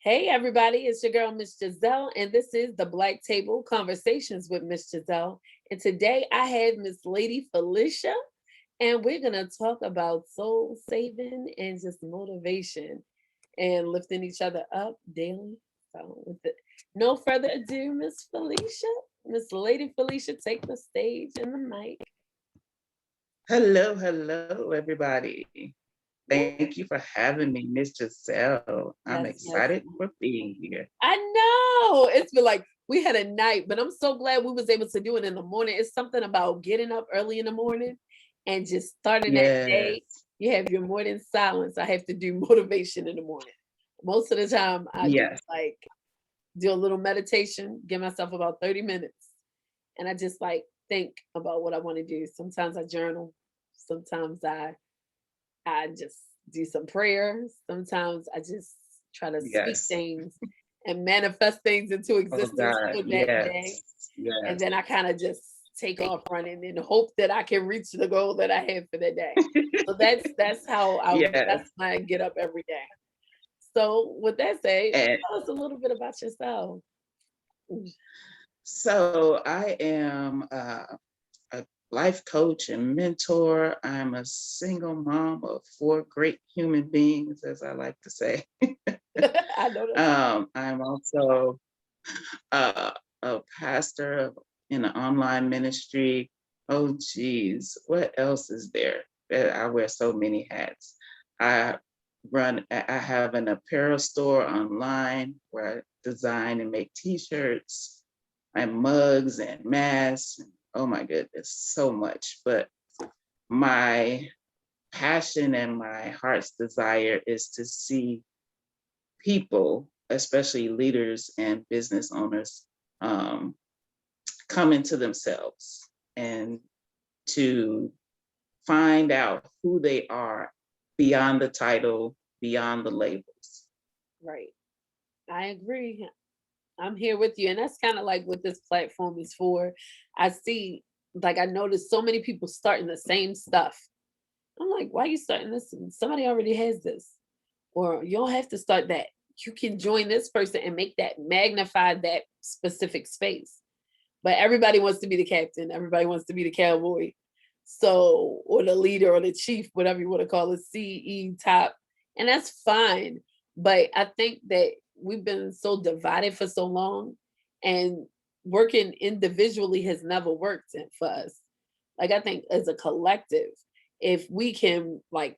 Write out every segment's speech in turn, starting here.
Hey everybody, it's your girl Miss Giselle, and this is the Black Table Conversations with Miss Giselle. And today I have Miss Lady Felicia, and we're gonna talk about soul saving and just motivation and lifting each other up daily. So, no further ado, Miss Felicia, Miss Lady Felicia, take the stage and the mic. Hello, hello, everybody. Thank you for having me, Miss Giselle. I'm Yes, yes. excited for being here. I know. It's been like we had a night, but I'm so glad we was able to do it in the morning. It's something about getting up early in the morning and just starting that day. Yes, You have your morning silence. I have to do motivation in the morning. Most of the time I just yes. like do a little meditation, give myself about 30 minutes, and I just like think about what I want to do. Sometimes I journal, sometimes I just do some prayers. Sometimes I just try to speak Yes. things and manifest things into Oh existence God, for that day. yes, And yes. then I kind of just take off running and hope that I can reach the goal that I have for that day. So that's how Yes. that's my get up every day. So with that said, And tell us a little bit about yourself. so I am a life coach and mentor. I'm a single mom of four great human beings, as I like to say. I know that's I'm also uh, a pastor in an online ministry. Oh, geez, what else is there? I wear so many hats. I I have an apparel store online where I design and make T-shirts and mugs and masks. Oh my goodness, so much. But my passion and my heart's desire is to see people, especially leaders and business owners, um, come into themselves and to find out who they are beyond the title, beyond the labels. right. I agree. I'm here with you. And that's kind of like what this platform is for. I see, like, I noticed so many people starting the same stuff. I'm like, why are you starting this? Somebody already has this. Or you don't have to start that. You can join this person and make that magnify that specific space. But everybody wants to be the captain, everybody wants to be the cowboy. So, or the leader or the chief, whatever you want to call it, CE top. And that's fine. But I think that we've been so divided for so long, and working individually has never worked for us. Like, I think as a collective, if we can, like,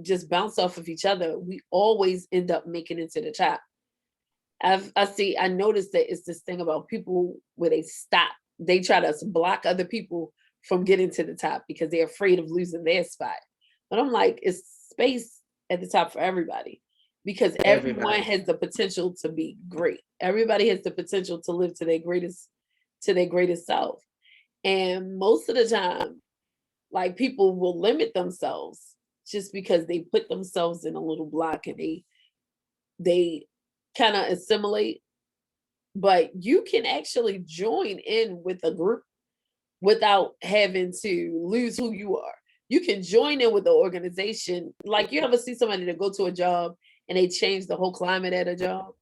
just bounce off of each other, we always end up making it to the top. I noticed that it's this thing about people where they stop. They try to block other people from getting to the top because they're afraid of losing their spot. But I'm like, it's space at the top for everybody because everyone Everybody. has the potential to be great. Everybody has the potential to live to their greatest self. And most of the time, like, people will limit themselves just because they put themselves in a little block and they kind of assimilate, but you can actually join in with a group without having to lose who you are. You can join in with the organization. Like, you ever see somebody that go to a job and they change the whole climate at a job?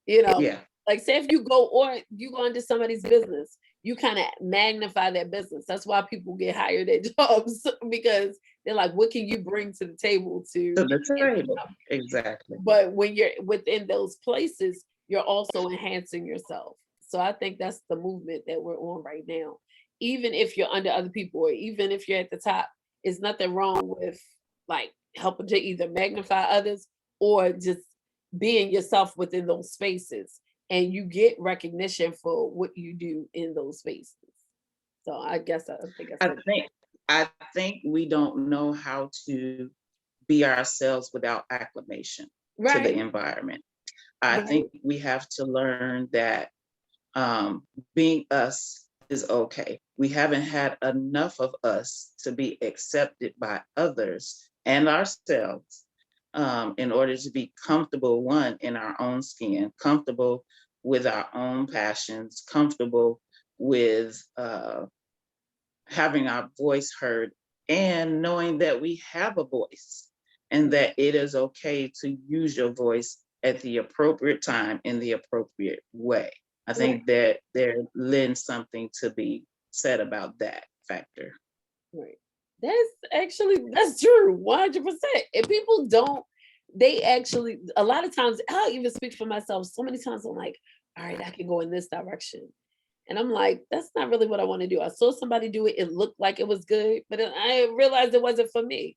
You know, Yeah, like, say if you go into somebody's business, you kind of magnify their business. That's why people get hired at jobs because they're like, what can you bring to the table to to the enhance the table. company? Exactly. But when you're within those places, you're also enhancing yourself. So I think that's the movement that we're on right now. Even if you're under other people or even if you're at the top, it's nothing wrong with, like, helping to either magnify others or just being yourself within those spaces, and you get recognition for what you do in those spaces. So I think I I said think I think we don't know how to be ourselves without acclimation to the right, environment. I right, think we have to learn that being us is okay. We haven't had enough of us to be accepted by others and ourselves in order to be comfortable, one, in our own skin, comfortable with our own passions, comfortable with having our voice heard, and knowing that we have a voice and that it is okay to use your voice at the appropriate time in the appropriate way. I Right. think that there lends something to be said about that factor. Right. That's true, 100%. And people don't, they actually, a lot of times, I'll even speak for myself. So many times I'm like, all right, I can go in this direction. And I'm like, that's not really what I want to do. I saw somebody do it. It looked like it was good, but then I realized it wasn't for me.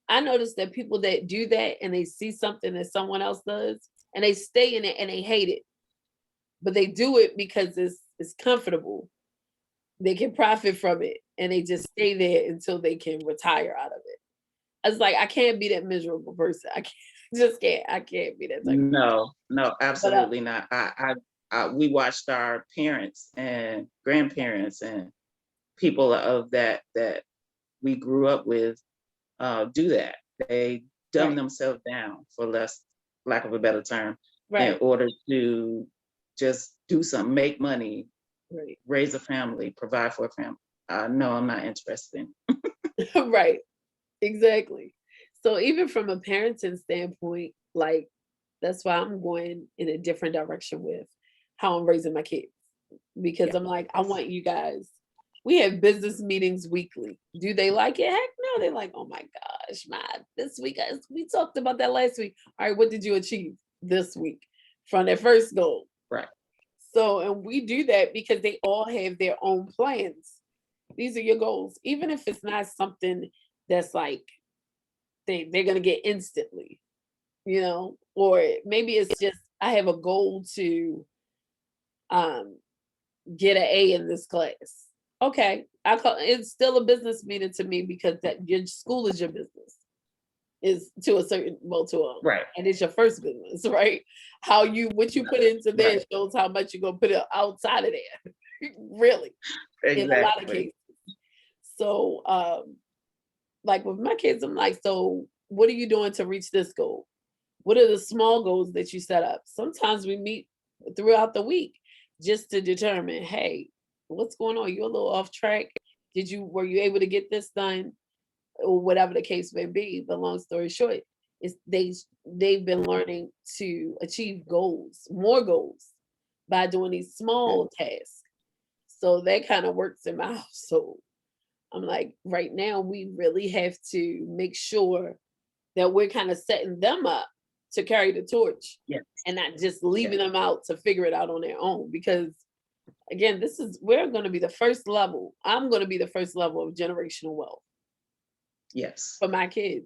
I noticed that people that do that and they see something that someone else does and they stay in it and they hate it, but they do it because it's comfortable. They can profit from it and they just stay there until they can retire out of it. I was like, I can't be that miserable person. I can't, just can't. I can't be that type. No, no, But absolutely not. We watched our parents and grandparents and people of that we grew up with do that. They dumb right, themselves down, for less lack of a better term, in right, order to just do something, make money, right, raise a family, provide for a family. No, I'm not interested in. right. Exactly. So even from a parenting standpoint, like that's why I'm going in a different direction with how I'm raising my kids. Because I'm like, I Yes, want you guys. We have business meetings weekly. Do they like it? Heck no. They're like, oh my gosh, man, this week, we talked about that last week. All right, what did you achieve this week from their first goal? right. So, and we do that because they all have their own plans. These are your goals. Even if it's not something that's like they're gonna get instantly, or maybe it's just I have a goal to um get an A in this class. Okay, I call it's still a business meeting to me because that your school is your business. Is to a certain well to a Right, and it's your first business, right? How you what you put into there right. shows how much you're gonna put it outside of there. Really, in a lot of Exactly. cases. So like with my kids, I'm like, so what are you doing to reach this goal? What are the small goals that you set up? Sometimes we meet throughout the week just to determine, hey, what's going on? You're a little off track. Were you able to get this done? Or whatever the case may be. But long story short, is they've been learning to achieve goals, more goals by doing these small tasks. So that kind of works in my household. I'm like, right now we really have to make sure that we're kind of setting them up to carry the torch Yes, and not just leaving yes, them out to figure it out on their own. Because again, we're going to be the first level. I'm going to be the first level of generational wealth yes. for my kids.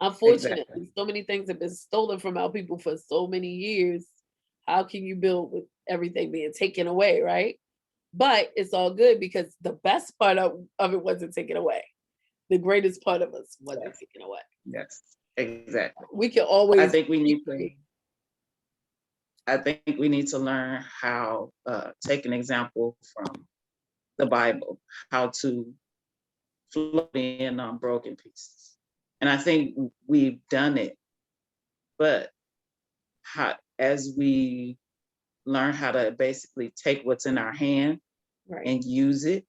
Exactly. Unfortunately, so many things have been stolen from our people for so many years. How can you build with everything being taken away, right? But it's all good because the best part of it wasn't taken away. The greatest part of us wasn't Yes, taken away. yes. Exactly. We can I always think we be need to free. I think we need to learn how, take an example from the Bible, how to float in on broken pieces. And I think we've done it, but as we learn how to basically take what's in our hand Right. and use it,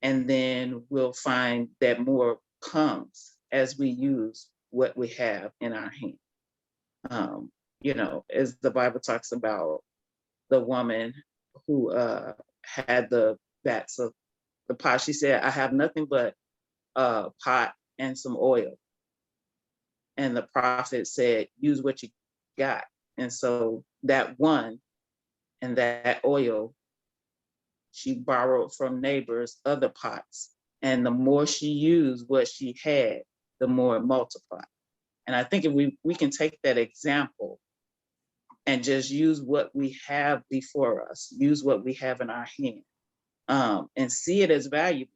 and then we'll find that more comes as we use what we have in our hand. Um, as the Bible talks about the woman who had the vats of the pot. She said, I have nothing but a pot and some oil. And the prophet said, use what you got. And so that one and that oil, she borrowed from neighbors other pots. And the more she used what she had, the more it multiplied. And I think if we can take that example and just use what we have before us, use what we have in our hand, and see it as valuable.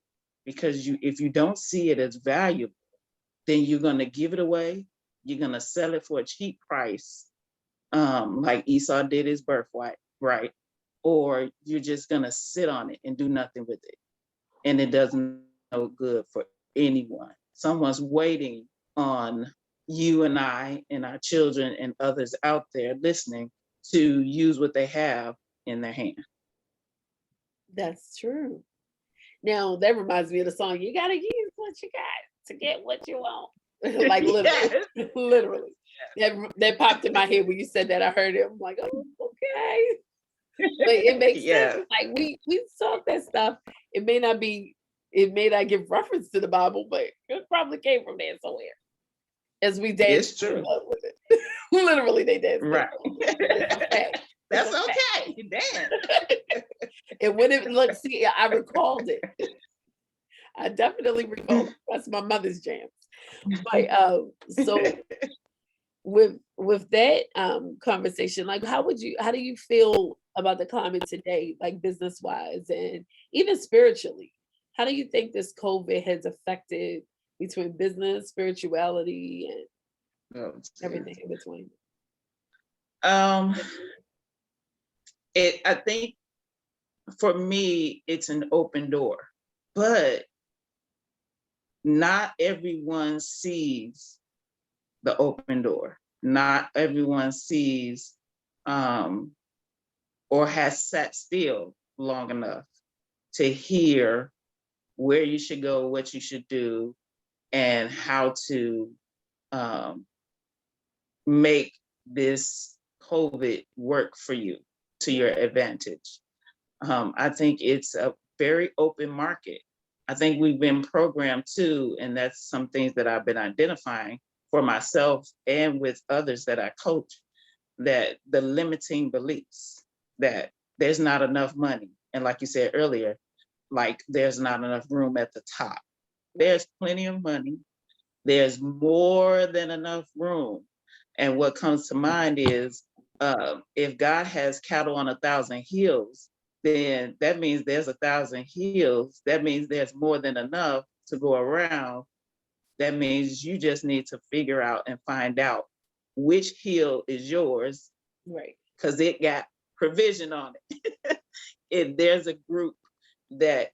Because if you don't see it as valuable, then you're going to give it away. You're going to sell it for a cheap price, like Esau did his birthright, right? Or you're just going to sit on it and do nothing with it. And it doesn't no good for anyone. Someone's waiting on you and I and our children and others out there listening to use what they have in their hand. That's true. Now that reminds me of the song, you gotta use what you got to get what you want. Like literally, Yes. literally. That popped in my head when you said that. I heard it. I'm like, oh, okay. But it makes sense. Yeah, Like we saw that stuff. It may not be, it may not give reference to the Bible, but it probably came from there somewhere. As we dance it's in true. love with it. Literally, they danced in Right. love with it. It's a fact. It's That's a fact. okay. You dance. And when it look, see, I recalled it. I definitely recall it. That's my mother's jams. But so with that conversation, like how do you feel about the climate today, like business wise and even spiritually? How do you think this COVID has affected between business, spirituality, and Oh, everything geez. in between? Um, I think for me, it's an open door, but not everyone sees the open door. Not everyone sees um, or has sat still long enough to hear where you should go, what you should do, and how to um, make this COVID work for you to your advantage. I think it's a very open market. I think we've been programmed too, and that's some things that I've been identifying for myself and with others that I coach, that the limiting beliefs that there's not enough money. And like you said earlier, like there's not enough room at the top. Right. There's plenty of money. There's more than enough room. And what comes to mind is if God has cattle on 1,000 hills, then that means there's 1,000 hills. That means there's more than enough to go around. That means you just need to figure out and find out which hill is yours Right. because it got provision on it. If there's a group that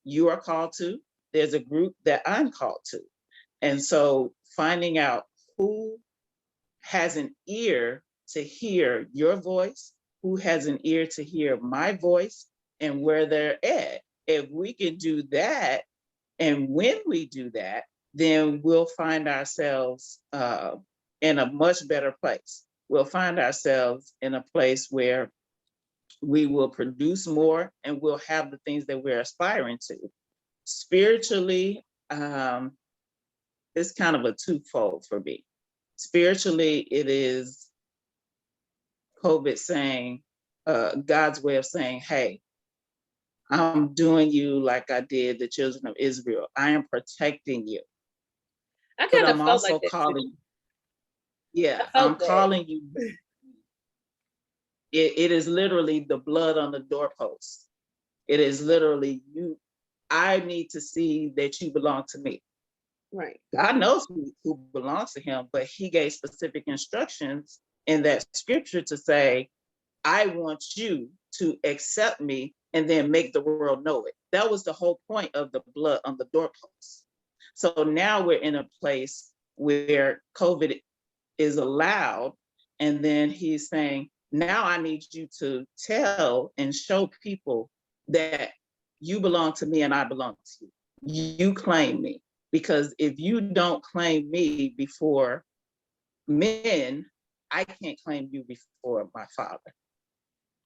you are called to, there's a group that I'm called to. And so finding out who has an ear to hear your voice, who has an ear to hear my voice, and where they're at. If we can do that, and when we do that, then we'll find ourselves in a much better place. We'll find ourselves in a place where we will produce more and we'll have the things that we're aspiring to. Spiritually, it's kind of a twofold for me. Spiritually, it is COVID saying, God's way of saying, hey, I'm doing you like I did the children of Israel. I am protecting you, I but kind of I'm felt like also that too. calling, yeah, I I'm felt that. calling you. It is literally the blood on the doorpost. It is literally you. I need to see that you belong to me. Right. God knows who belongs to him, but he gave specific instructions in that scripture to say, I want you to accept me and then make the world know it. That was the whole point of the blood on the doorpost. So now we're in a place where COVID is allowed. And then he's saying, now I need you to tell and show people that you belong to me and I belong to you. You claim me. Because if you don't claim me before men, I can't claim you before my father.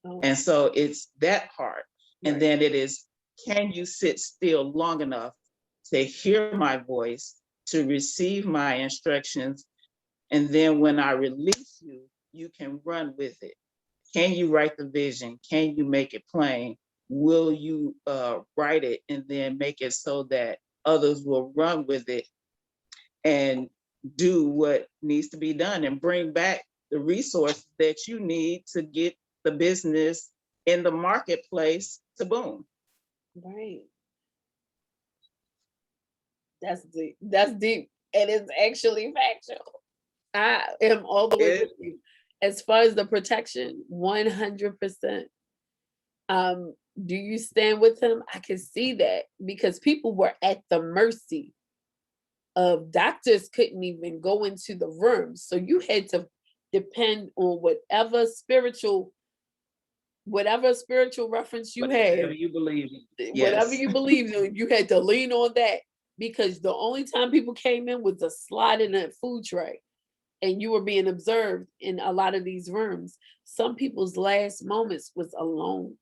Oh, And so it's that part. And right. then it is, can you sit still long enough to hear my voice, to receive my instructions? And then when I release you, you can run with it. Can you write the vision? Can you make it plain? Will you write it and then make it so that others will run with it and do what needs to be done and bring back the resource that you need to get the business in the marketplace to boom? Right. That's deep. That's deep. And it's actually factual. I am all the way It, with you. As far as the protection, 100%. Do you stand with him? I can see that because people were at the mercy of doctors couldn't even go into the room. So you had to depend on whatever spiritual reference you whatever had, you believe in. whatever Yes. you believed in, you had to lean on that because the only time people came in was to slide in a food tray, and you were being observed in a lot of these rooms. Some people's last moments was alone.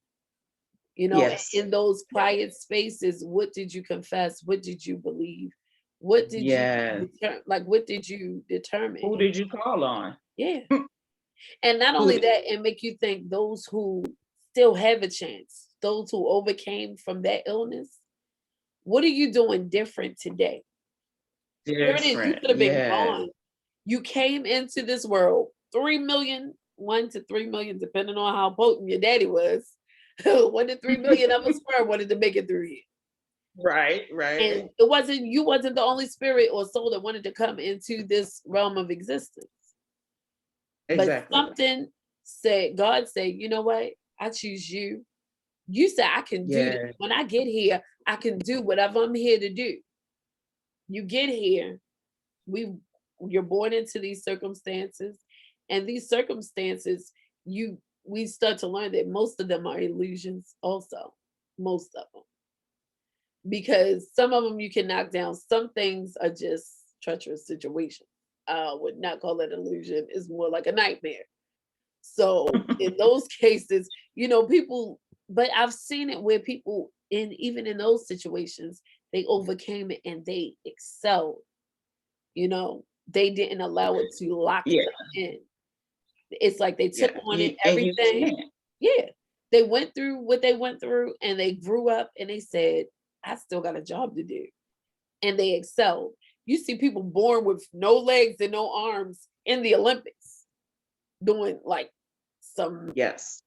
Yes. In those quiet spaces, what did you confess? What did you believe? What did you Yes. like? What did you Who determine? did you call on? Yeah, and not Who only did, that, it make you think those who still have a chance, those who overcame from that illness. What are you doing different today? Here it is. You different. could have been Yes. gone. You came into this world 3 million, 1 to 3 million, depending on how potent your daddy was. 1 to 3 million of us were wanted to make it through here. Right, right. And it wasn't you wasn't the only spirit or soul that wanted to come into this realm of existence. But Exactly. something said, God said, you know what? I choose you. You said I can do this. Yeah. When I get here, I can do whatever I'm here to do. You get here, we you're born into these circumstances, and these circumstances, you we start to learn that most of them are illusions also. Most of them. Because some of them you can knock down. Some things are just treacherous situations. I would not call it illusion. It's more like a nightmare. So in those cases, people, but I've seen it where people in even in those situations, they overcame it and they excelled. They didn't allow it to lock Yeah, them in. It's like they took yeah. on it And you everything. can't. Yeah. They went through what they went through and they grew up and they said, I still got a job to do. And they excelled. You see people born with no legs and no arms in the Olympics doing like some Yes,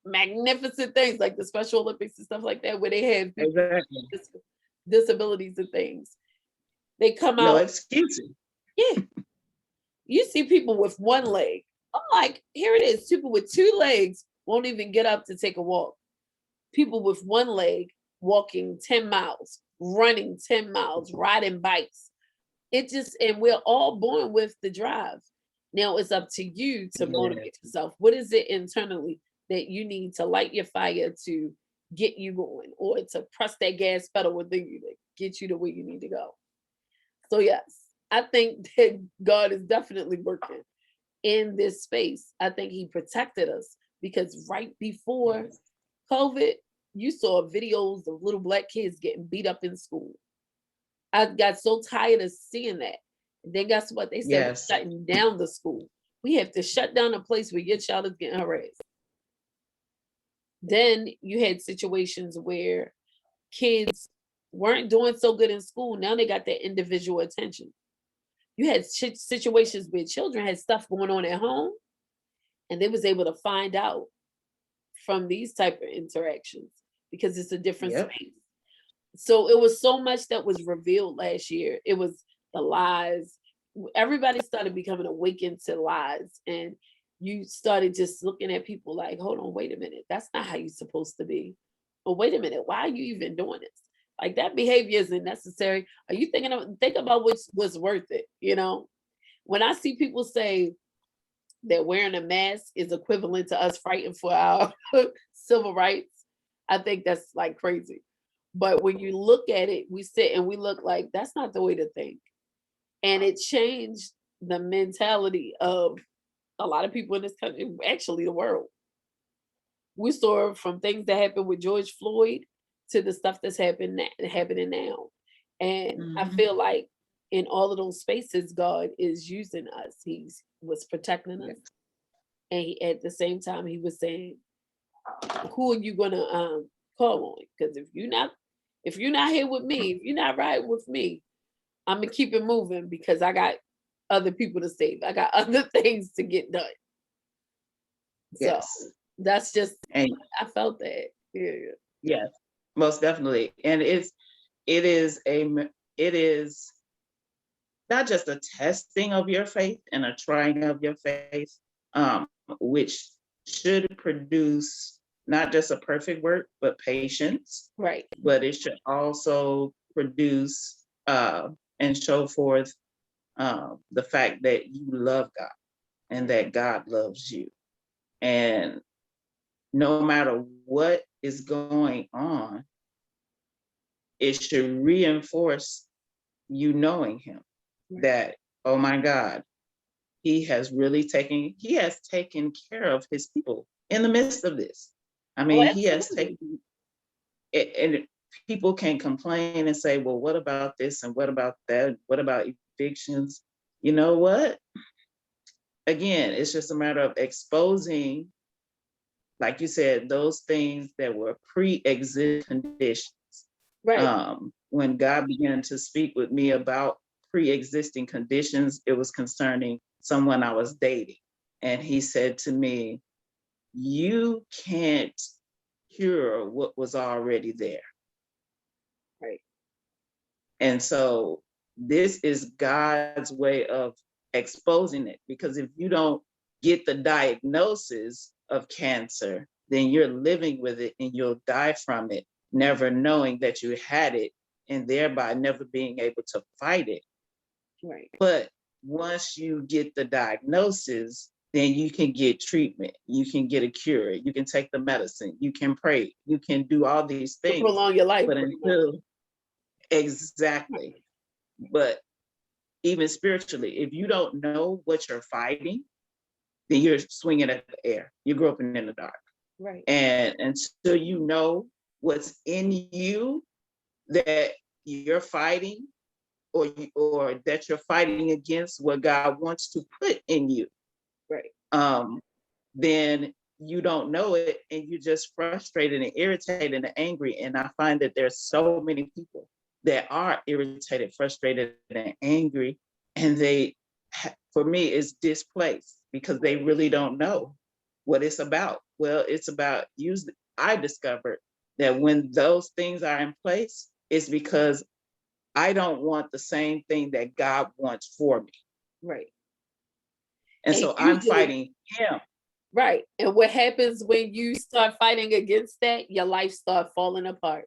magnificent things like the Special Olympics and stuff like that, where they have people exactly. with disabilities and things. They come No out, excuses. yeah. You see people with one leg. I'm like, here it is. People with two legs won't even get up to take a walk. People with one leg walking 10 miles, running 10 miles, riding bikes. And we're all born with the drive. Now it's up to you to Yeah, motivate yourself. What is it internally that you need to light your fire to get you going or to press that gas pedal within you to get you to where you need to go? So, yes, I think that God is definitely working in this space. I think He protected us because right before yes, COVID, you saw videos of little black kids getting beat up in school. I got so tired of seeing that. And then guess what? They said we're yes, shutting down the school. We have to shut down a place where your child is getting harassed. Then you had situations where kids weren't doing so good in school. Now they got their individual attention. You had situations where children had stuff going on at home, and they was able to find out from these type of interactions because it's a different yep, space. So it was so much that was revealed last year. It was the lies. Everybody started becoming awakened to lies, and you started just looking at people like, hold on, wait a minute, that's not how you're supposed to be. Or wait a minute, why are you even doing this? Like that behavior isn't necessary. Are you think about what's worth it? When I see people say that wearing a mask is equivalent to us fighting for our civil rights, I think that's like crazy. But when you look at it, we sit and we look like that's not the way to think. And it changed the mentality of a lot of people in this country, actually the world. We saw from things that happened with George Floyd to the stuff that's happening now. And I hmm, feel like in all of those spaces, God is using us. He's was protecting us. yes, And at the same time, he was saying, who are you gonna call on? Because if you're not here with me, if you're not right with me, I'm gonna keep it moving because I got other people to save. I got other things to get done. So yes, that's just and I felt that. Yeah. yes, most definitely. And it is not just a testing of your faith and a trying of your faith, which should produce not just a perfect work, but patience. Right. But it should also produce and show forth the fact that you love God and that God loves you. And no matter what is going on, it should reinforce you knowing him, Right. that, oh my God, he has taken care of his people in the midst of this. I Oh, mean, he has absolutely. taken it, and people can complain and say, well, what about this and what about that? What about evictions? You know what? Again, it's just a matter of exposing, like you said, those things that were pre-existing conditions. Right. When God began to speak with me about pre-existing conditions, it was concerning someone I was dating. And he said to me, you can't cure what was already there. Right. And so this is God's way of exposing it, because if you don't get the diagnosis of cancer, then you're living with it and you'll die from it, never knowing that you had it and thereby never being able to fight it. Right. But once you get the diagnosis, then you can get treatment, you can get a cure, you can take the medicine, you can pray, you can do all these To things. prolong your life, But pretty much. until exactly, but even spiritually, if you don't know what you're fighting, then you're swinging at the air. You're groping in the dark. Right. And until you know what's in you that you're fighting, or that you're fighting against what God wants to put in you, Right. then you don't know it, and you're just frustrated and irritated and angry. And I find that there's so many people that are irritated, frustrated, and angry, and for me, it's displaced because they really don't know what it's about. Well, it's about usually, I discovered that when those things are in place, it's because I don't want the same thing that God wants for me. Right. And And so I'm usually, fighting him. right. And what happens when you start fighting against that, your life start falling apart.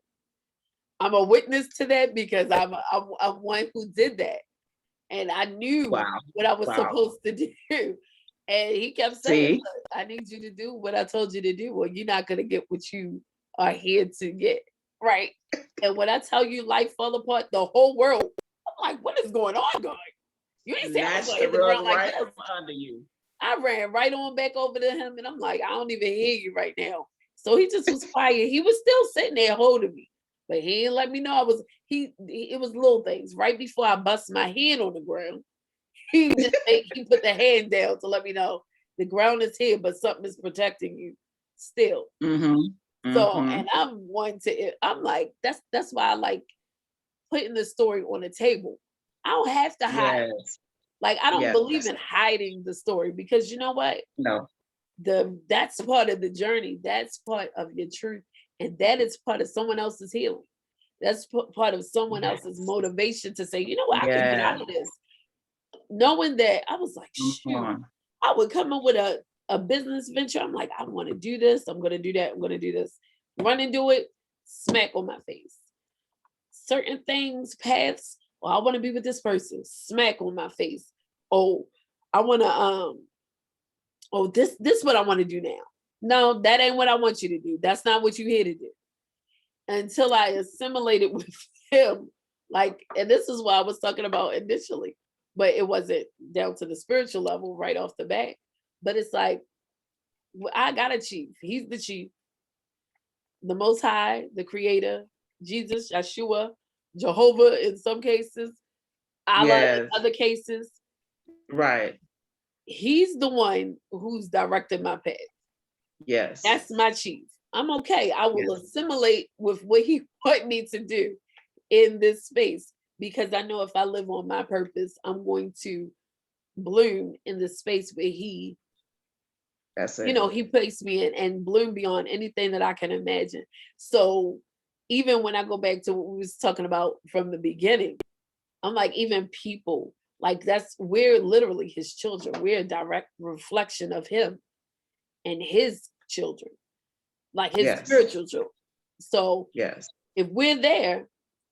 I'm a witness to that because I'm one who did that. And I knew Wow. what I was Wow. supposed to do. And he kept saying, See? "Look, I need you to do what I told you to do. Well, you're not gonna get what you are here to get." Right. And when I tell you life fall apart, the whole world, I'm like, what is going on, God? You ain't say I was Snatch gonna the hit the rug ground like right this. from under you. I ran right on back over to him and I'm like, I don't even hear you right now. So he just was quiet. He was still sitting there holding me, but he didn't let me know I was it was little things. Right before I bust my head on the ground, he put the hand down to let me know the ground is here, but something is protecting you still. Mm-hmm. So, Mm-hmm. and I'm like, that's why I like putting the story on the table. I don't have to hide. Yes. Like I don't believe Yes. in hiding the story because you know what? No. That's part of the journey. That's part of your truth, and that is part of someone else's healing. That's part of someone else's Yes. motivation to say, you know what, I can get out Yes. of this. Knowing that, I was like, Come shoot, on. I would come up with a business venture. I'm like, I want to do this. I'm going to do that. I'm going to do this. Run and do it. Smack on my face. Certain things, paths. Well, I want to be with this person. Smack on my face. Oh, I want to oh, this what I want to do now. No, that ain't what I want you to do. That's not what you're here to do. Until I assimilated with him. Like, and this is what I was talking about initially, but it wasn't down to the spiritual level right off the bat. But it's like, I got a chief. He's the chief, the most high, the creator, Jesus, Yeshua, Jehovah in some cases, Allah in Yes. other cases. Right. He's the one who's directed my path. Yes. That's my chief. I'm okay. I will Yes. assimilate with what he want me to do in this space because I know if I live on my purpose, I'm going to bloom in the space where That's it. he placed me in and bloom beyond anything that I can imagine. So even when I go back to what we was talking about from the beginning, I'm like, even people, like we're literally his children. We're a direct reflection of him and his children, like his Yes. spiritual children. So Yes. if we're there,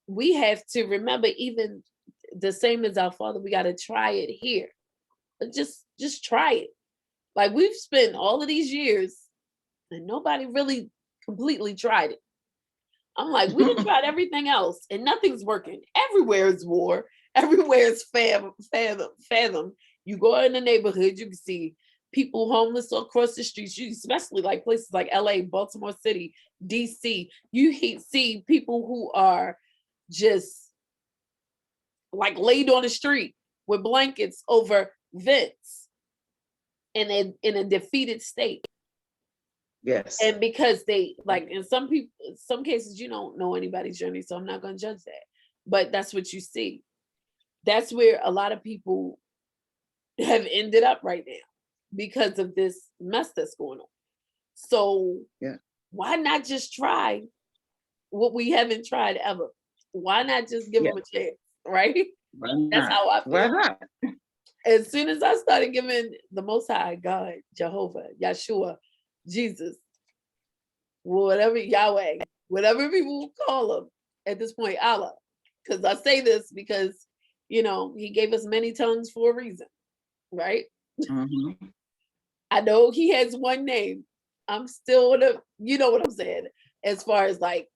we have to remember even the same as our father, we got to try it here. Just try it. Like we've spent all of these years and nobody really completely tried it. I'm like, we done tried everything else and nothing's working. Everywhere is war. Everywhere is fathom. You go in the neighborhood, you can see people homeless across the streets, especially like places like LA, Baltimore City, DC. You see people who are just like laid on the street with blankets over vents in a defeated state. Yes. And because they like in some cases you don't know anybody's journey, so I'm not going to judge that. But that's what you see. That's where a lot of people have ended up right now because of this mess that's going on. So Yeah. why not just try what we haven't tried ever? Why not just give Yeah. them a chance, right? Why That's not? how I Why feel. not? As soon as I started giving the Most High, God, Jehovah, Yeshua, Jesus, whatever, Yahweh, whatever people call him at this point, Allah. Because I say this because, he gave us many tongues for a reason, right? Mhm. I know he has one name. I'm still you know what I'm saying, as far as like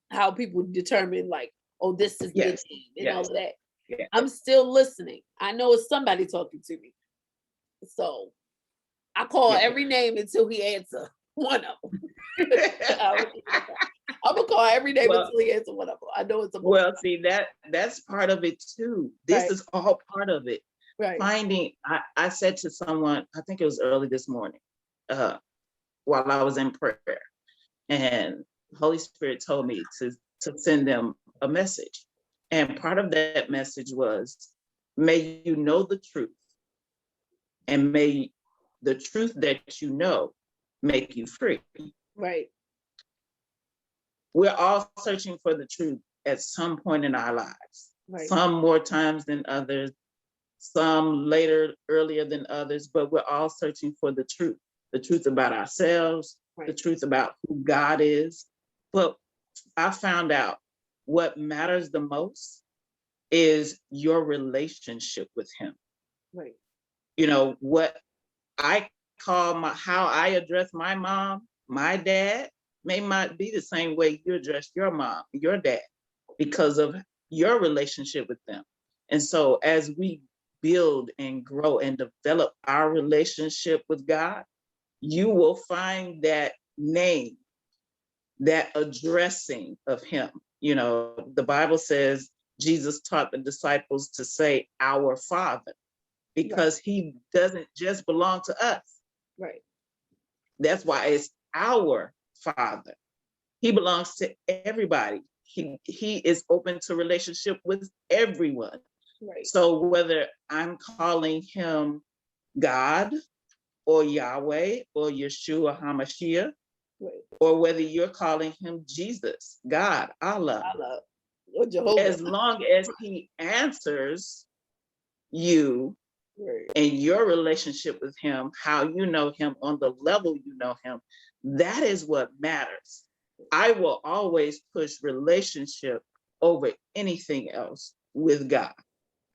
how people determine like, oh, this is the Yes. name and all Yes. of that. Yes. I'm still listening. I know it's somebody talking to me. So I call Yeah. every name until he answer one of them. I'm gonna call every name Well, until he answer one of them. I know it's a most well, see that's part of it too. This right, is all part of it. right, Finding, I said to someone, I think it was early this morning, uh, while I was in prayer, and Holy Spirit told me to send them a message. And part of that message was, may you know the truth, and may the truth that you know make you free. right, We're all searching for the truth at some point in our lives, right, some more times than others, some later, earlier than others, but we're all searching for the truth about ourselves, the right, truth about who God is. But I found out what matters the most is your relationship with Him. right, What I how I address my mom, my dad, may not be the same way you address your mom, your dad, because of your relationship with them. And so as we build and grow and develop our relationship with God, you will find that name, that addressing of Him. The Bible says Jesus taught the disciples to say, Our Father, right, because He doesn't just belong to us. right, That's why it's our Father. He belongs to everybody. He is open to relationship with everyone. right, So whether I'm calling Him God or Yahweh or Yeshua HaMashiach, right. or whether you're calling Him Jesus, God, Allah, Allah or Jehovah. as long as He answers you Right, and your relationship with Him, how you know Him on the level you know Him, that is what matters. I will always push relationship over anything else with God,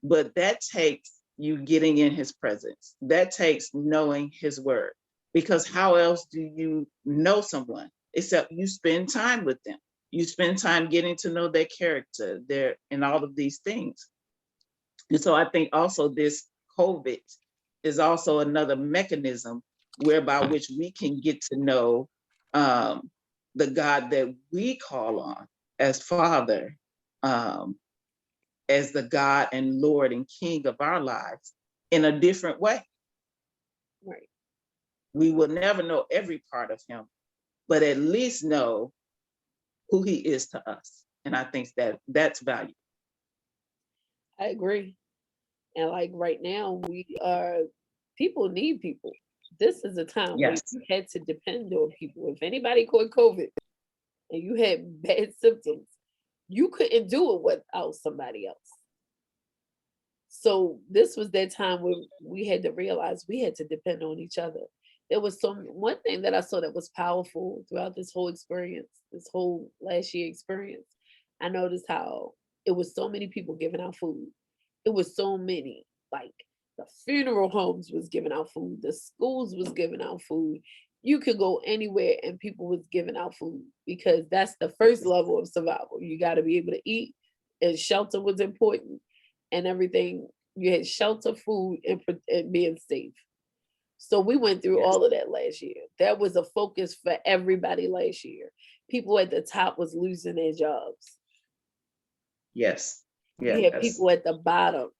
but that takes you getting in His presence. That takes knowing His word, because how else do you know someone except you spend time with them? You spend time getting to know their character, and all of these things. And so I think also this COVID is also another mechanism whereby which we can get to know um, the God that we call on as Father, um, as the God and Lord and King of our lives in a different way. right. We will never know every part of Him, but at least know who He is to us. And I think that's valuable. I agree. And like right now, people need people. This is a time where Yes. you had to depend on people. If anybody caught COVID and you had bad symptoms, you couldn't do it without somebody else. So this was that time where we had to realize we had to depend on each other. There was one thing that I saw that was powerful throughout this whole experience, this whole last year experience. I noticed how it was so many people giving out food. It was so many, like the funeral homes was giving out food, the schools was giving out food. You could go anywhere and people was giving out food because that's the first level of survival. You got to be able to eat, and shelter was important. and everything. You had shelter, food, and being safe. So we went through Yes. all of that last year. That was a focus for everybody last year. People at the top was losing their jobs. Yes. You had Yes. people at the bottom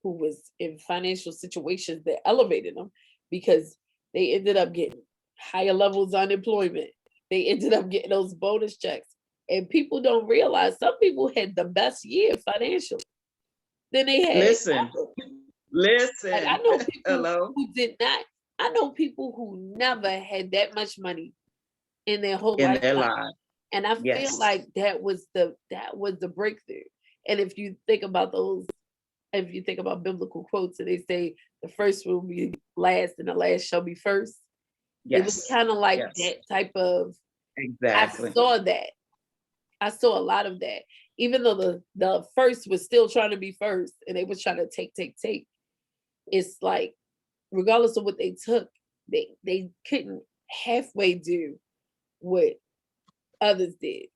who was in financial situations that elevated them because they ended up getting higher levels of unemployment. They ended up getting those bonus checks. And people don't realize some people had the best year financially than they had Listen. ever. Like I Listen. know people Hello. who did not, I know people who never had that much money in their whole In their lifetime. lives. And I feel Yes. like that was the breakthrough. And if you think about those, if you think about biblical quotes and they say the first will be last and the last shall be first, it was Yes. kind of like Yes. that type of, I Exactly. saw that. I saw a lot of that. Even though the first was still trying to be first and they was trying to take, it's like regardless of what they took, they couldn't halfway do what others did.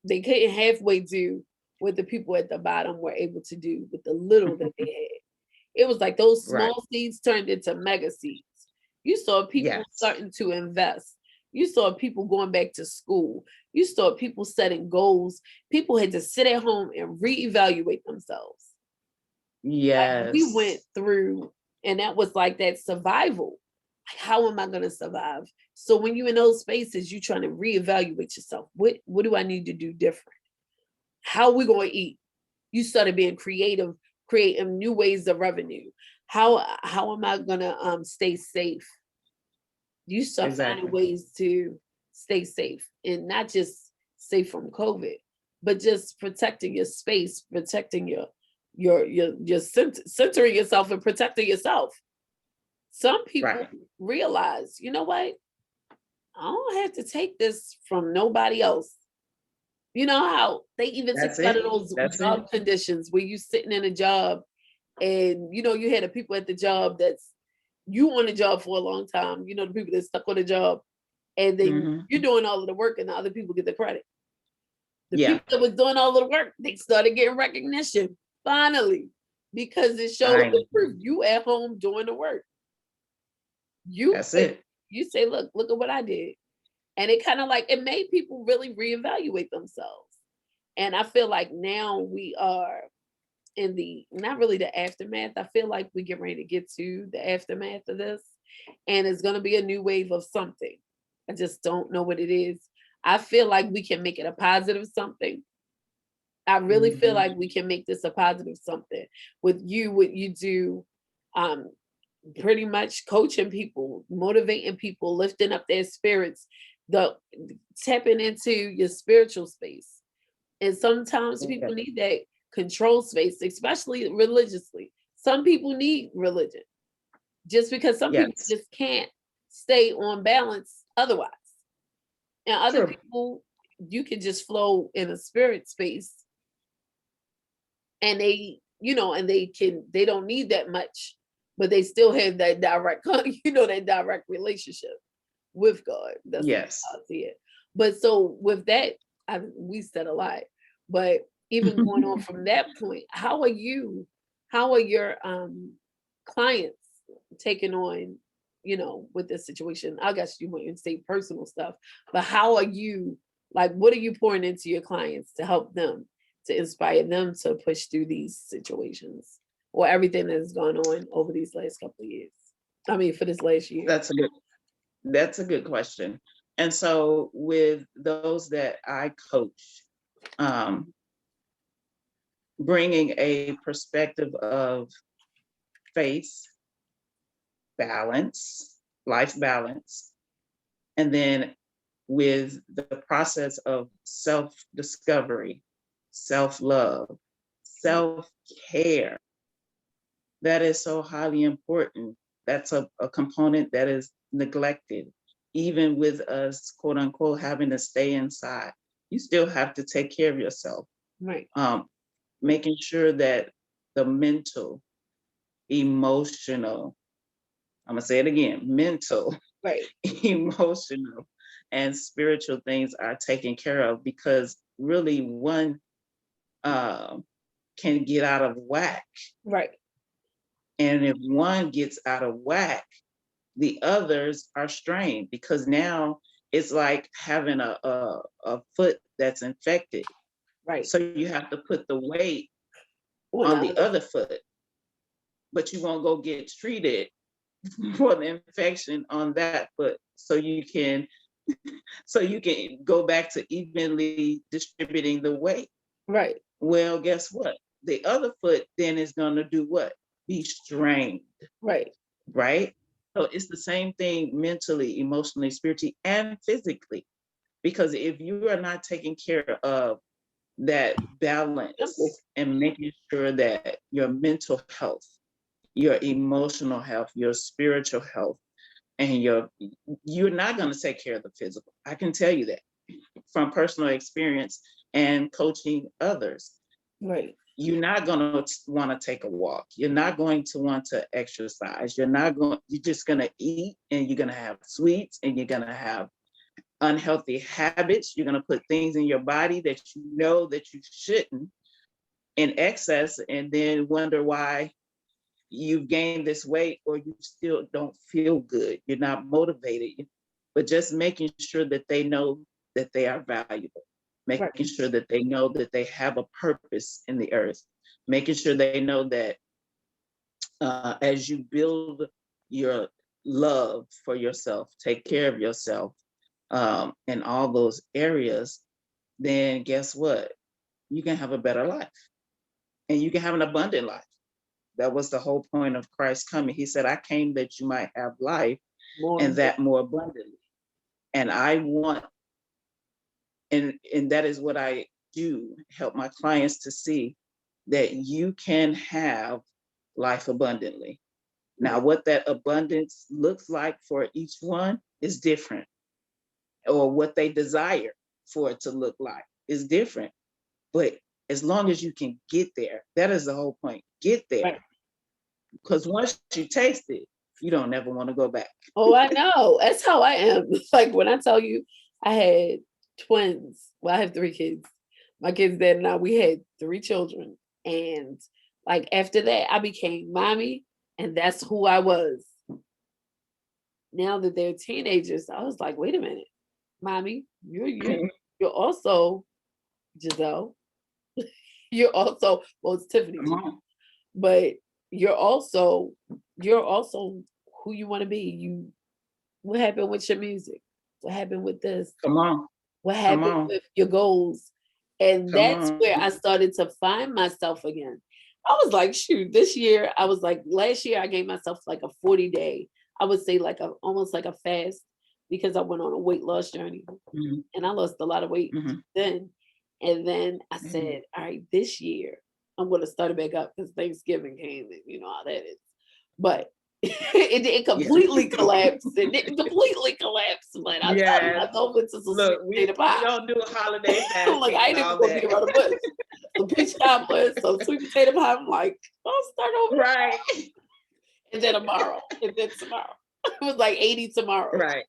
They couldn't halfway do what the people at the bottom were able to do with the little that they had. It was like those Right. small seeds turned into mega seeds. You saw people Yes. starting to invest. You saw people going back to school. You saw people setting goals. People had to sit at home and reevaluate themselves. Like we went Yes. through, and that was like that survival. Like, how am I going to survive? So when you're in those spaces, you're trying to reevaluate yourself. What do I need to do different? How are we going to eat? You started being creative, creating new ways of revenue. How am I gonna stay safe? You start finding Exactly. ways to stay safe and not just safe from COVID, but just protecting your space, protecting centering yourself and protecting yourself. Some people Right. realize, you know what? I don't have to take this from nobody else. You know how they even took That's out of it. those That's it. job conditions where you sitting in a job and you had the people at the job that's you on the job for a long time, the people that stuck on the job, and then Hmm. you're doing all of the work and the other people get the credit. The Yeah. people that was doing all of the work, they started getting recognition finally because it showed the Fine. proof. You at home doing the work. You That's say, it. you say, look at what I did. And it kind of like it made people really reevaluate themselves. And I feel like now we are in the not really the aftermath. I feel like we get ready to get to the aftermath of this, and it's going to be a new wave of something. I just don't know what it is. I feel like we can make it a positive something. I really feel Hmm. like we can make this a positive something with you, what you do, um, pretty much coaching people, motivating people, lifting up their spirits, the tapping into your spiritual space. And sometimes Yeah. people need that control space, especially religiously. Some people need religion just because some people Yes. just can't stay on balance otherwise. And other True. people, you can just flow in a spirit space and they don't need that much, but they still have that direct, that direct relationship with God. That's Yes. how I see it. But so with that, we said a lot. But even going on from that point, how are your clients taking on, with this situation? I guess you want to say personal stuff, but how are you like what are you pouring into your clients to help them to inspire them to push through these situations or everything that has gone on over these last couple of years? I mean, for this last year. That's a good. That's a good question. And so, with those that I coach, um, bringing a perspective of faith, balance, life balance, and then with the process of self discovery, self love, self care, that is so highly important. That's a component that is neglected. Even with us, quote unquote, having to stay inside, you still have to take care of yourself. Right. Um, Making sure that the mental, emotional, I'm going to say it again, mental, Right. emotional, and spiritual things are taken care of because really one uh, can get out of whack. Right. And if one gets out of whack, the others are strained, because now it's like having a foot that's infected. Right. So you have to put the weight On the on the other. other foot, but you won't go get treated for the infection on that foot. So you can go back to evenly distributing the weight. Right. Well, guess what? The other foot then is going to do what? Be strained, Right. right? So it's the same thing mentally, emotionally, spiritually, and physically. Because if you are not taking care of that Simple. balance and making sure that your mental health, your emotional health, your spiritual health, and you're not going to take care of the physical. I can tell you that from personal experience and coaching others. Right. You're not going to want to take a walk. You're not going to want to exercise. You're just going to eat, and you're going to have sweets, and you're going to have unhealthy habits. You're going to put things in your body that you know that you shouldn't in excess, and then wonder why you've gained this weight or you still don't feel good. You're not motivated. But just making sure that they know that they are valuable, Right. making sure that they know that they have a purpose in the earth, making sure they know that as you build your love for yourself, take care of yourself in all those areas, then guess what? You can have a better life, and you can have an abundant life. That was the whole point of Christ coming. He said, I came that you might have life, More. and that more abundantly. And I want, and that is what I do, help my clients to see that you can have life abundantly. Now, what that abundance looks like for each one is different, or what they desire for it to look like is different. But as long as you can get there, that is the whole point. Get there. Right. Because once you taste it, you don't never want to go back. Oh, I know. That's how I am. Like when I tell you I had twins. Well, I have 3 kids. My kids dad and I, we had 3 children. And like after that, I became mommy, and that's who I was. Now that they're teenagers, I was like, wait a minute, mommy, you're also Giselle. You're also, well, it's Tiffany Come too, on. but you're also who you want to be. What happened with your music? What happened with this? Come on. What Come happened on. with your goals? And Come that's on. where I started to find myself again. I was like, shoot, this year, I was like, last year, I gave myself like a 40-day, I would say like almost like a fast, because I went on a weight loss journey Mhm, and I lost a lot of weight mhm, then. And then I mhm. said, all right, this year, I'm going to start it back up because Thanksgiving came and you know how that is. But it Yeah. completely collapsed. It didn't completely collapse, but I tell you, Yes. I go into some sweet Look, we potato we pie. don't do holiday Like fasting I and ain't even all gonna beat that. around the bush. Some peach cobbler, some sweet potato pie. I'm like, I'll start over Right. and then tomorrow, and then tomorrow. It was like 80 tomorrow. Right.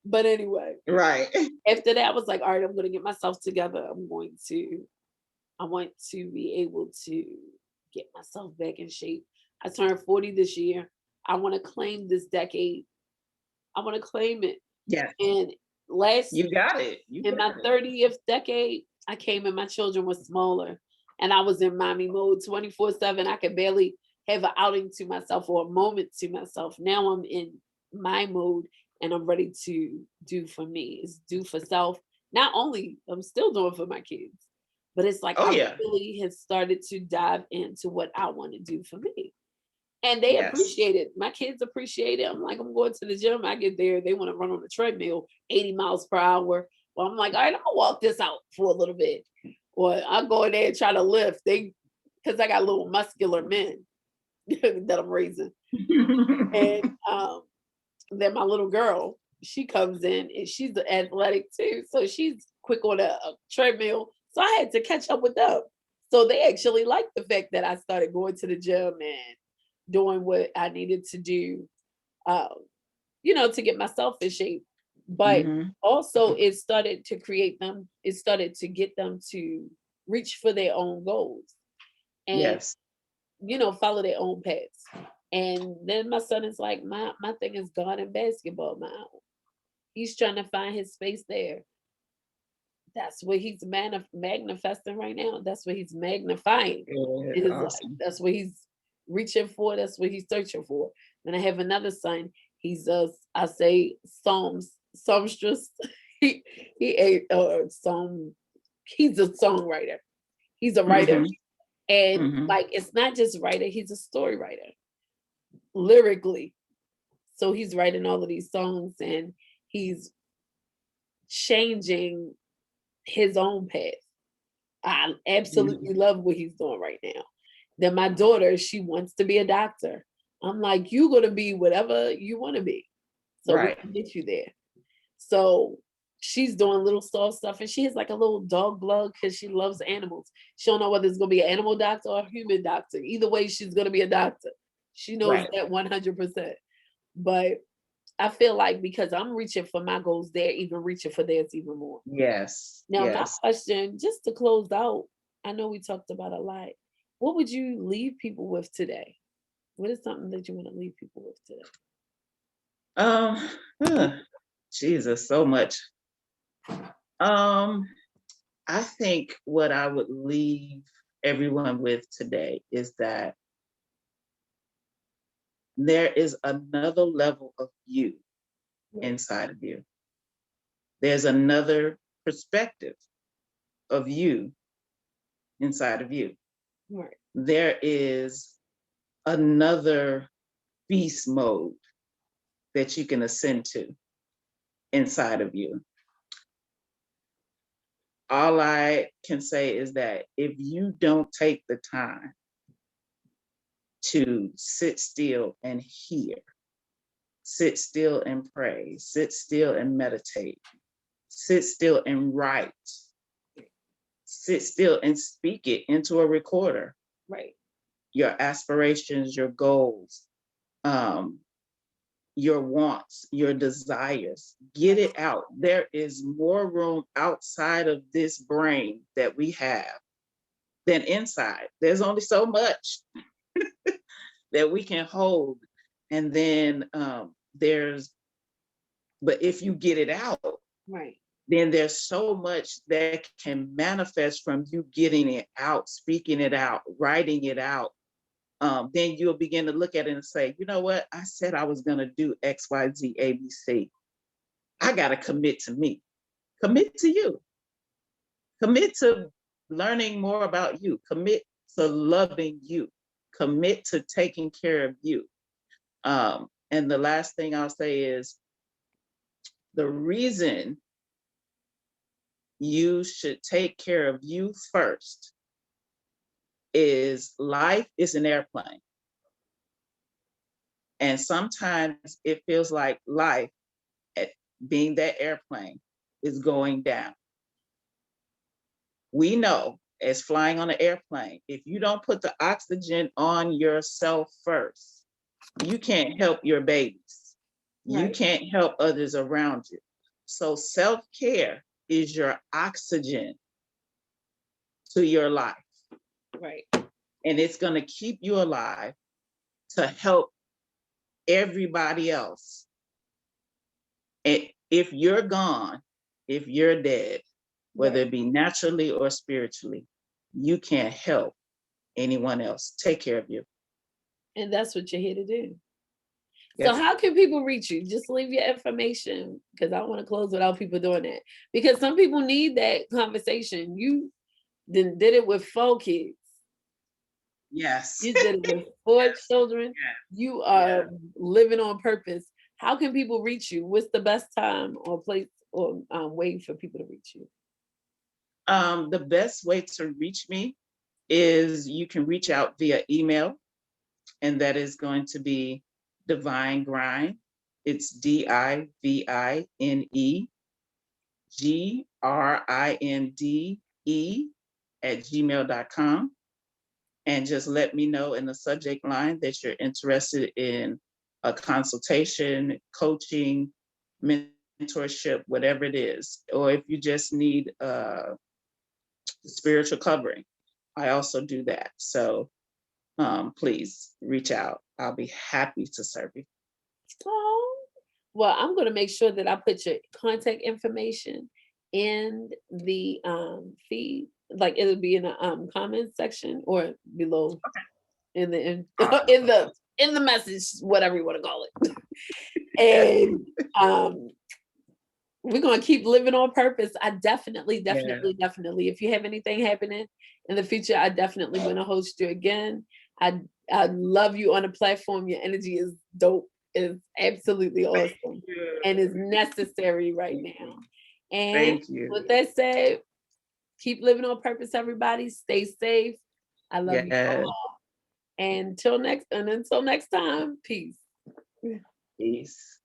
But anyway, Right. after that, I was like, all right, I'm gonna get myself together. I want to be able to get myself back in shape. I turned 40 this year. I want to claim this decade. I want to claim it. Yes. And last You got it. You in my got it. 30th decade, I came and my children were smaller and I was in mommy mode 24/7. I could barely have an outing to myself or a moment to myself. Now I'm in my mode and I'm ready to do for me. It's do for self. Not only I'm still doing for my kids, but it's like Oh I yeah. really have started to dive into what I want to do for me. And they Yes. appreciate it. My kids appreciate it. I'm like, I'm going to the gym. I get there, they want to run on the treadmill 80 miles per hour. Well, I'm like, all right, I'll walk this out for a little bit. Or I'll go in there and try to lift. Because I got little muscular men that I'm raising. And then my little girl, she comes in and she's athletic too. So she's quick on a treadmill. So I had to catch up with them. So they actually liked the fact that I started going to the gym and doing what I needed to do, um, to get myself in shape. But Mhm. also it started to get them to reach for their own goals. and Yes. follow their own paths. And then my son is like, my thing is God and basketball. He's trying to find his space there. That's what he's manifesting right now. That's what he's magnifying Good. in his life. Awesome. That's what he's reaching for. That's what he's searching for. Then I have another son. He's a, I say, songstress. he he a song. He's a songwriter. He's a writer, Mm-hmm. and Mm-hmm. like it's not just writer. He's a story writer, lyrically. So he's writing all of these songs, and he's changing his own path. I absolutely Mm-hmm. love what he's doing right now. Then my daughter, she wants to be a doctor. I'm like, you're gonna be whatever you want to be, so we Right. can get you there. So she's doing little soft stuff, and she has like a little dog blog because she loves animals. She don't know whether it's gonna be an animal doctor or a human doctor. Either way, she's gonna be a doctor. She knows Right. that 100%. But I feel like because I'm reaching for my goals, they're even reaching for theirs even more. Yes. Now, my Yes. question, just to close out, I know we talked about a lot. What would you leave people with today? What is something that you want to leave people with today? Um, huh, Jesus, so much. Um, I think what I would leave everyone with today is that there is another level of you Right, inside of you. There's another perspective of you inside of you. right, There is another beast mode that you can ascend to inside of you. All I can say is that if you don't take the time to sit still and hear, sit still and pray, sit still and meditate, sit still and write, sit still and speak it into a recorder, right, your aspirations, your goals, um, your wants, your desires, get right, it out. There is more room outside of this brain that we have than inside. There's only so much that we can hold. And then but if you get it out, right, then there's so much that can manifest from you getting it out, speaking it out, writing it out. Then you'll begin to look at it and say, you know what? I said I was going to do X, Y, Z, A, B, C. I got to commit to me, commit to you, commit to learning more about you, commit to loving you, commit to taking care of you. And the last thing I'll say is the reason you should take care of you first is life is an airplane. And sometimes it feels like life, being that airplane, is going down. We know as flying on an airplane, if you don't put the oxygen on yourself first, you can't help your babies. You right, can't help others around you. So self-care is your oxygen to your life. right. And it's going to keep you alive to help everybody else. And if you're gone, if you're dead, whether Right. it be naturally or spiritually, you can't help anyone else. Take care of you. And that's what you're here to do. So Yes. how can people reach you? Just leave your information because I don't want to close without people doing that. Because some people need that conversation. You did it with 4 kids. Yes. You did it with 4 children. You Yeah. are living on purpose. How can people reach you? What's the best time or place or way for people to reach you? The best way to reach me is you can reach out via email, and that is going to be Divine Grind. It's DIVINEGRINDE @gmail.com. And just let me know in the subject line that you're interested in a consultation, coaching, mentorship, whatever it is. Or if you just need spiritual covering, I also do that. So please reach out. I'll be happy to serve you. Oh, well, I'm gonna make sure that I put your contact information in the feed. Like it'll be in the comment section or below in the Awesome. in the message, whatever you want to call it. And um we're gonna keep living on purpose. I definitely, Yeah. definitely, definitely. If you have anything happening in the future, I definitely want to host you again. I I love you on the platform. Your energy is dope. Is absolutely awesome, and is necessary right now. And Thank you. with that said, keep living on purpose. Everybody, stay safe. I love you Yeah. all. And until next time, peace. Peace.